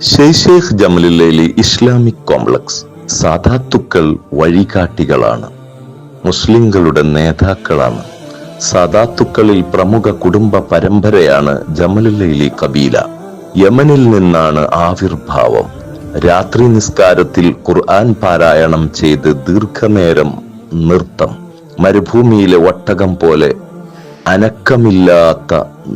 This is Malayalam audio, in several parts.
ഷെയ്ഖ് ജമലുല്ലൈലി ഇസ്ലാമിക് കോംപ്ലക്സ് സാദാത്തുക്കൾ വഴികാട്ടികളാണ്, മുസ്ലിങ്ങളുടെ നേതാക്കളാണ്. സാദാത്തുക്കളിൽ പ്രമുഖ കുടുംബ പരമ്പരയാണ് ജമലുല്ലൈലി കബീല. യമനിൽ നിന്നാണ് ആവിർഭാവം. രാത്രി നിസ്കാരത്തിൽ ഖുർആൻ പാരായണം ചെയ്ത് ദീർഘനേരം നൃത്തം, മരുഭൂമിയിലെ ഒട്ടകം പോലെ അനക്കമില്ലാത്ത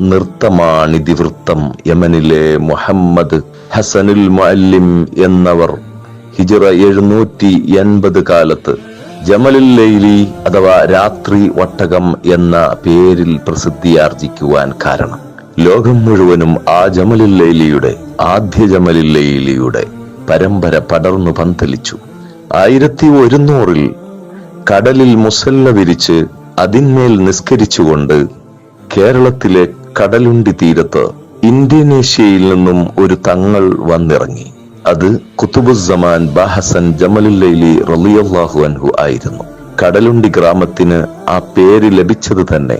നൃത്തമാണിതിവൃത്തം. യമനിലെ മുഹമ്മദ് ഹസനുൽ മുഅല്ലിം എന്നവർ ഹിജ്റ 780 കാലത്ത് ജമലുല്ലൈലി അഥവാ രാത്രി ഒട്ടകം എന്ന പേരിൽ പ്രസിദ്ധിയാർജിക്കുവാൻ കാരണം, ലോകം മുഴുവനും ആ ജമലുല്ലൈലിയുടെ ആദ്യ ജമലുല്ലൈലിയുടെ പരമ്പര പടർന്നു പന്തലിച്ചു. 1100 കടലിൽ മുസല്ല വിരിച്ച് അതിന്മേൽ നിസ്കരിച്ചുകൊണ്ട് കേരളത്തിലെ കടലുണ്ടി തീരത്ത് ഇന്തോനേഷ്യയിൽ നിന്നും ഒരു തങ്ങൾ വന്നിറങ്ങി. അത് ഖുതുബുസ്സമാൻ ബാഹസൻ ജമലുല്ലൈലി റളിയല്ലാഹു അൻഹു ആയിരുന്നു. കടലുണ്ടി ഗ്രാമത്തിന് ആ പേര് ലഭിച്ചത് തന്നെ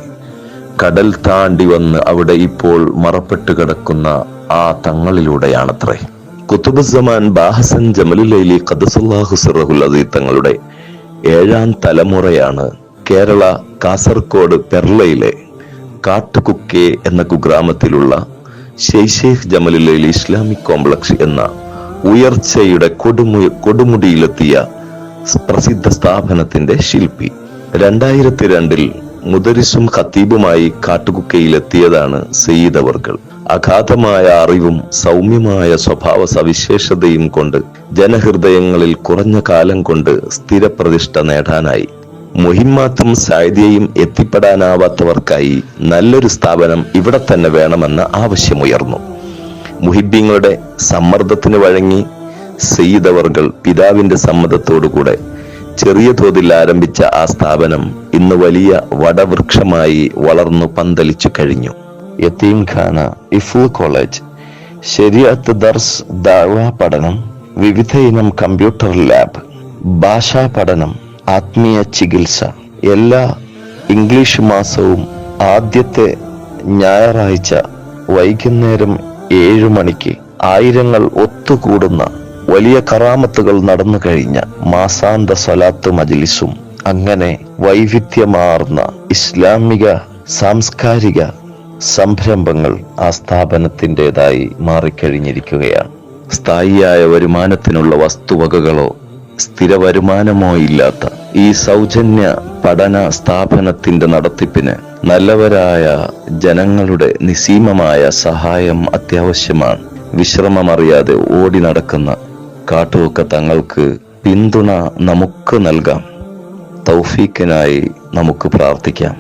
കടൽ താണ്ടി വന്ന് അവിടെ ഇപ്പോൾ മറപ്പെട്ട് കിടക്കുന്ന ആ തങ്ങളിലൂടെയാണത്രേ. ഖുതുബുസ്സമാൻ ബാഹസൻ ജമലുല്ലൈലി ഖദ്ദസല്ലാഹു സിറഹുൽ അസീസ് തങ്ങളുടെ 7ാം തലമുറയാണ് കേരള കാസർഗോഡ് പെർളയിലെ കാട്ടുകുക്കെ എന്ന കുഗ്രാമത്തിലുള്ള ഷെയ്ഖ് ജമലുല്ലൈലി ഇസ്ലാമിക് കോംപ്ലക്സ് എന്ന ഉയർച്ചയുടെ കൊടുമുടിയിലെത്തിയ പ്രസിദ്ധ സ്ഥാപനത്തിന്റെ ശില്പി. 2002 മുദരിസും ഖത്തീബുമായി കാട്ടുകുക്കയിലെത്തിയതാണ് സയ്യിദ് അവർകൾ. അഗാധമായ അറിവും സൗമ്യമായ സ്വഭാവ സവിശേഷതയും കൊണ്ട് ജനഹൃദയങ്ങളിൽ കുറഞ്ഞ കാലം കൊണ്ട് സ്ഥിരപ്രതിഷ്ഠ നേടാനായി. മുഹിമ്മാത്തും സായിദിയയും എത്തിപ്പെടാനാവാത്തവർക്കായി നല്ലൊരു സ്ഥാപനം ഇവിടെ തന്നെ വേണമെന്ന ആവശ്യമുയർന്നു. മുഹിബ്ബീങ്ങളുടെ സമ്മർദ്ദത്തിന് വഴങ്ങി സയ്യിദ് അവർകൾ പിതാവിന്റെ സമ്മതത്തോടുകൂടെ ചെറിയ തോതിൽ ആരംഭിച്ച ആ സ്ഥാപനം ഇന്ന് വലിയ വടവൃക്ഷമായി വളർന്നു പന്തലിച്ചു കഴിഞ്ഞു. യതീംഖാന, ഇഫ്ള് കോളേജ്, ശരീഅത്ത് ദർസ്, ദഅവ പഠനം, വിവിധ ഇനം കമ്പ്യൂട്ടർ ലാബ്, ഭാഷാ പഠനം, ആത്മീയ ചികിത്സ, എല്ലാ ഇംഗ്ലീഷ് മാസവും ആദ്യത്തെ ഞായറാഴ്ച വൈകുന്നേരം 7 മണിക്ക് ആയിരങ്ങൾ ഒത്തുകൂടുന്ന വലിയ കറാമത്തുകൾ നടന്നു കഴിഞ്ഞ മാസാന്ത സ്വലാത്ത് മജ്ലിസും, അങ്ങനെ വൈവിധ്യമാർന്ന ഇസ്ലാമിക സാംസ്കാരിക സംരംഭങ്ങൾ ആ സ്ഥാപനത്തിൻ്റെതായി മാറിക്കഴിഞ്ഞിരിക്കുകയാണ്. സ്ഥായിയായ വരുമാനത്തിനുള്ള വസ്തുവകകളോ സ്ഥിര വരുമാനമോ ഇല്ലാത്ത ഈ സൗജന്യ പഠന സ്ഥാപനത്തിന്റെ നടത്തിപ്പിന് നല്ലവരായ ജനങ്ങളുടെ നിസ്സീമമായ സഹായം അത്യാവശ്യമാണ്. വിശ്രമമറിയാതെ ഓടി നടക്കുന്ന കാട്ടുകുക്ക തങ്ങൾക്ക് പിന്തുണ നമുക്ക് നൽകാം. തൗഫീക്കിനായി നമുക്ക് പ്രാർത്ഥിക്കാം.